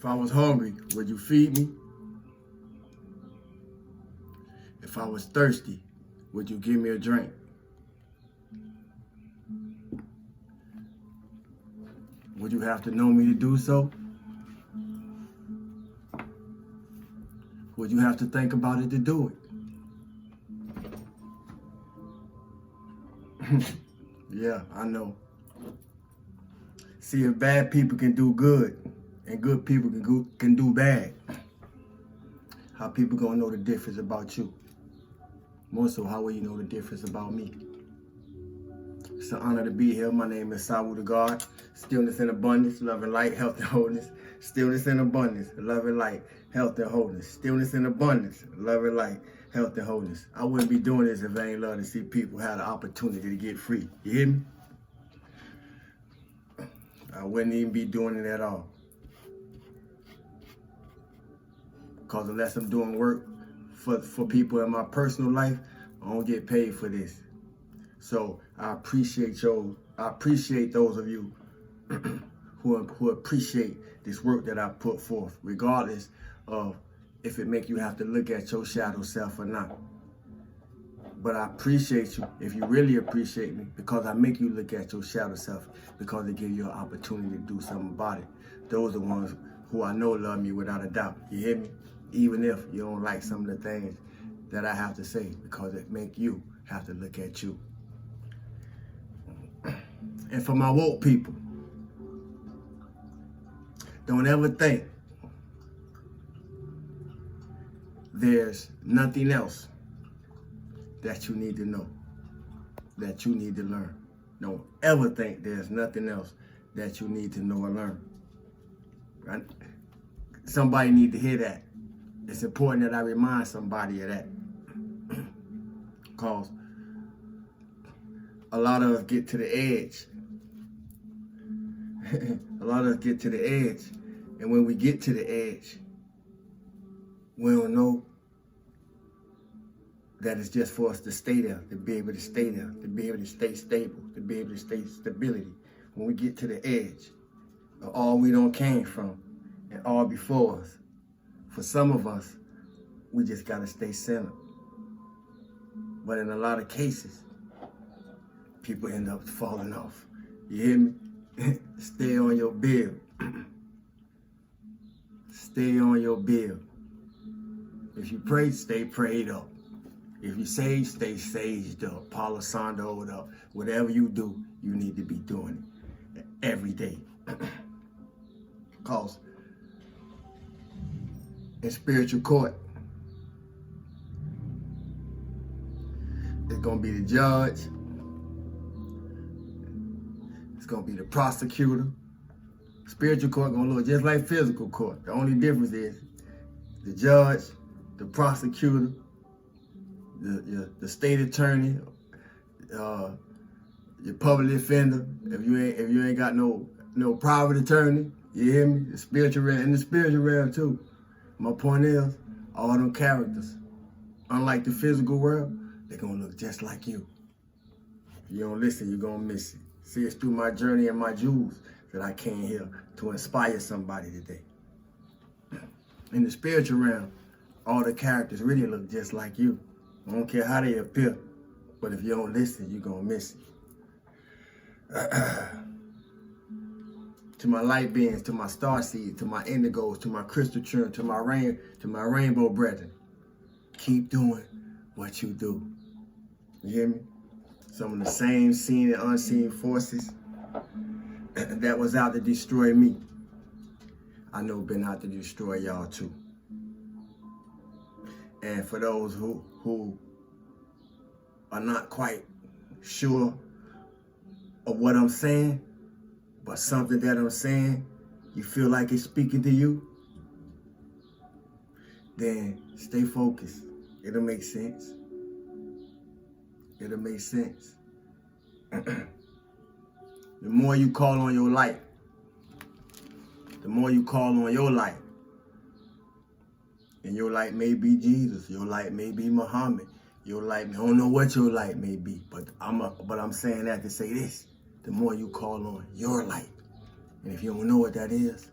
If I was hungry, would you feed me? If I was thirsty, would you give me a drink? Would you have to know me to do so? Would you have to think about it to do it? Yeah, I know. See, if bad people can do good and good people can do bad, how people gonna know the difference about you? More so, how will you know the difference about me? It's an honor to be here. My name is Sawu the God. Stillness and abundance, love and light, health and wholeness. Stillness and abundance, love and light, health and wholeness. Stillness and abundance, love and light, health and wholeness. I wouldn't be doing this if I ain't love to see people have the opportunity to get free. You hear me? I wouldn't even be doing it at all. Because unless I'm doing work for people in my personal life, I don't get paid for this. So I appreciate those of you who appreciate this work that I put forth, regardless of if it make you have to look at your shadow self or not. But I appreciate you if you really appreciate me, because I make you look at your shadow self, because it gives you an opportunity to do something about it. Those are the ones who I know love me without a doubt. You hear me? Even if you don't like some of the things that I have to say, because it make you have to look at you. And for my woke people, don't ever think there's nothing else that you need to know, that you need to learn. Don't ever think there's nothing else that you need to know or learn. Right? Somebody need to hear that. It's important that I remind somebody of that. Because a lot of us get to the edge. A lot of us get to the edge. And when we get to the edge, we don't know that it's just for us to stay there, to be able to stay there, to be able to stay stable, to be able to stay stability. When we get to the edge of all we don't came from and all before us, for some of us, we just gotta stay centered. But in a lot of cases, people end up falling off. You hear me? Stay on your bill. Stay on your bill. If you pray, stay prayed up. If you sage, stay saged up, palisandoed up. Whatever you do, you need to be doing it every day. Because in spiritual court, it's going to be the judge. It's going to be the prosecutor. Spiritual court going to look just like physical court. The only difference is the judge, the prosecutor, the state attorney, your public defender. If you ain't got no private attorney, you hear me? The spiritual realm, and the spiritual realm too. My point is, all them characters, unlike the physical world, they're gonna look just like you. If you don't listen, you're gonna miss it. See, it's through my journey and my jewels that I came here to inspire somebody today. In the spiritual realm, all the characters really look just like you. I don't care how they appear, but if you don't listen, you're gonna miss it. To my light beings, to my star seeds, to my indigos, to my crystal children, to my rainbow brethren, keep doing what you do. You hear me? Some of the same seen and unseen forces that was out to destroy me, I know been out to destroy y'all too. And for those who are not quite sure of what I'm saying, but something that I'm saying, you feel like it's speaking to you, then stay focused. It'll make sense. It'll make sense. The more you call on your light, the more you call on your light, and your light may be Jesus, your light may be Muhammad, your light, I don't know what your light may be, but I'm saying that to say this: the more you call on your light, and if you don't know what that is,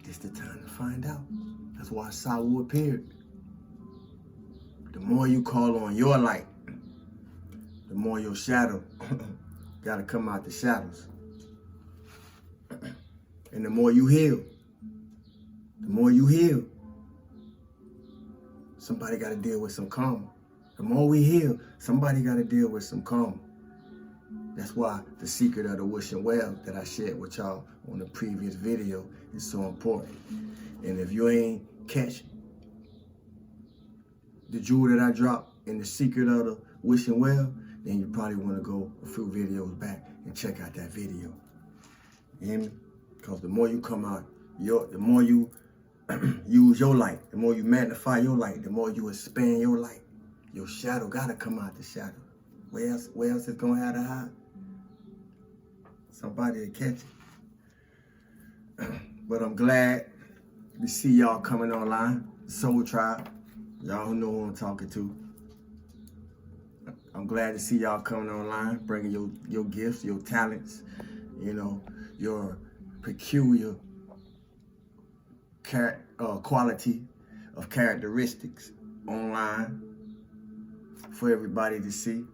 It's the time to find out. That's why Sawu appeared. The more you call on your light, the more your shadow got to come out the shadows. And the more you heal, somebody got to deal with some karma. The more we heal, somebody got to deal with some karma. That's why the secret of the wishing well that I shared with y'all on the previous video is so important. And if you ain't catch the jewel that I dropped in the secret of the wishing well, then you probably want to go a few videos back and check out that video. You hear me? Because the more you come out, the more you use your light, the more you magnify your light, the more you expand your light, your shadow got to come out the shadow. Where else is going to have to hide? Somebody will catch it. But I'm glad to see y'all coming online. Soul Tribe. Y'all who know who I'm talking to. I'm glad to see y'all coming online, bringing your gifts, your talents, you know, your peculiar quality of characteristics online for everybody to see.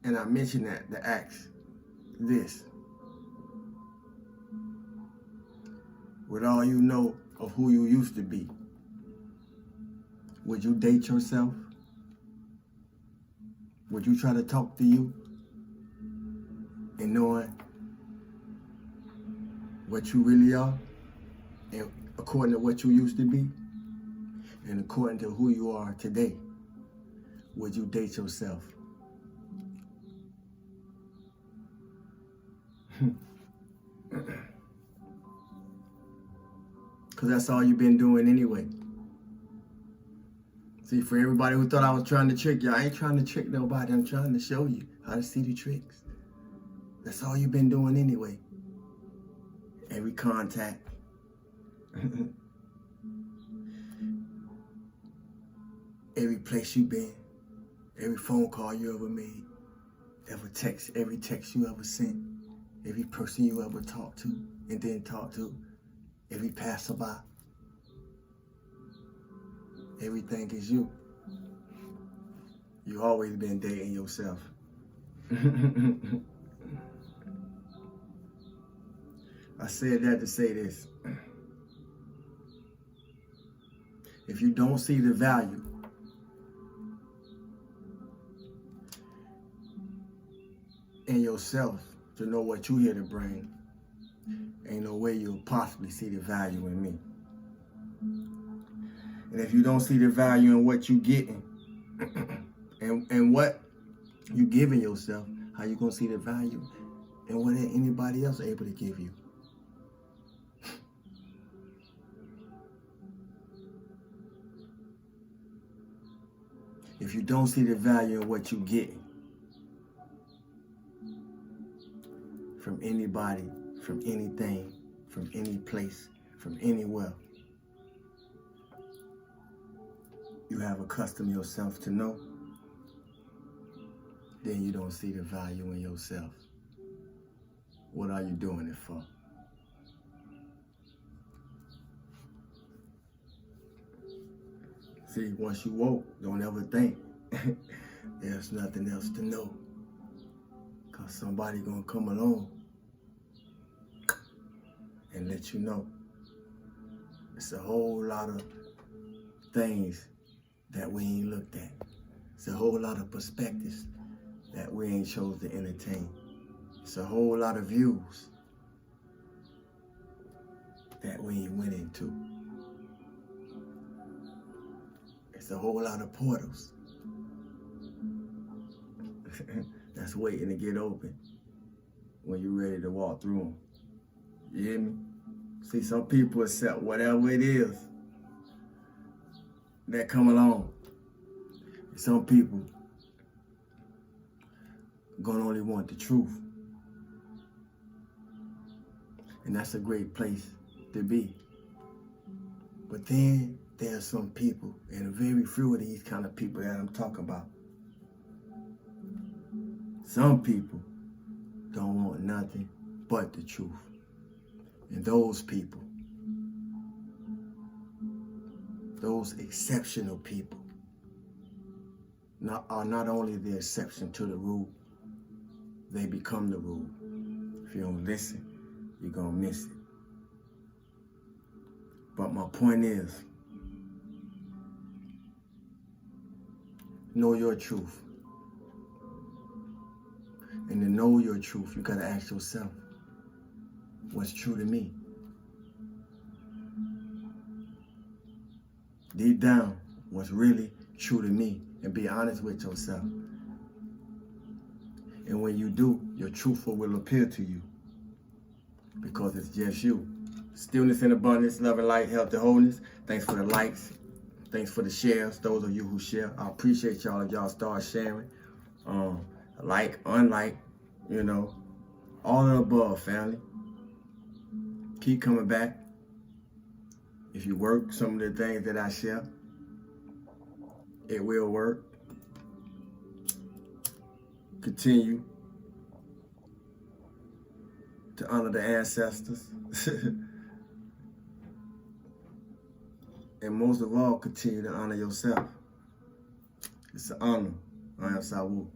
And I mentioned that to ask this. With all you know of who you used to be, would you date yourself? Would you try to talk to you and knowing what you really are, and according to what you used to be, and according to who you are today? Would you date yourself? Because that's all you've been doing anyway. See, for everybody who thought I was trying to trick you, I ain't trying to trick nobody. I'm trying to show you how to see the tricks. That's all you've been doing anyway. Every contact. Every place you've been. Every phone call you ever made. Every text you ever sent. Every person you ever talked to and didn't talk to. Every passerby. Everything is you. You always been dating yourself. I said that to say this. If you don't see the value in yourself to know what you here to bring, ain't no way you'll possibly see the value in me. And if you don't see the value in what you getting and what you giving yourself, how you gonna see the value in what anybody else able to give you? If you don't see the value in what you getting from anybody, from anything, from any place, from anywhere, you have accustomed yourself to know, then you don't see the value in yourself. What are you doing it for? See, once you woke, don't ever think there's nothing else to know. Because somebody gonna come along and let you know. It's a whole lot of things that we ain't looked at. It's a whole lot of perspectives that we ain't chose to entertain. It's a whole lot of views that we ain't went into. It's a whole lot of portals that's waiting to get open when you're ready to walk through them. You hear me? See, some people accept whatever it is that come along. Some people gonna only want the truth. And that's a great place to be. But then there are some people, and very few of these kind of people that I'm talking about. Some people don't want nothing but the truth. And those people, those exceptional people, are not only the exception to the rule, they become the rule. If you don't listen, you're going to miss it. But my point is, know your truth. And to know your truth, you got to ask yourself, what's true to me? Deep down, what's really true to me? And be honest with yourself. And when you do, your truthful will appear to you. Because it's just you. Stillness and abundance, love and light, health and wholeness. Thanks for the likes. Thanks for the shares. Those of you who share. I appreciate y'all if y'all start sharing. Like, unlike, you know, all of the above, family. Keep coming back. If you work some of the things that I share, it will work. Continue to honor the ancestors. And most of all, continue to honor yourself. It's an honor. I am Sawu.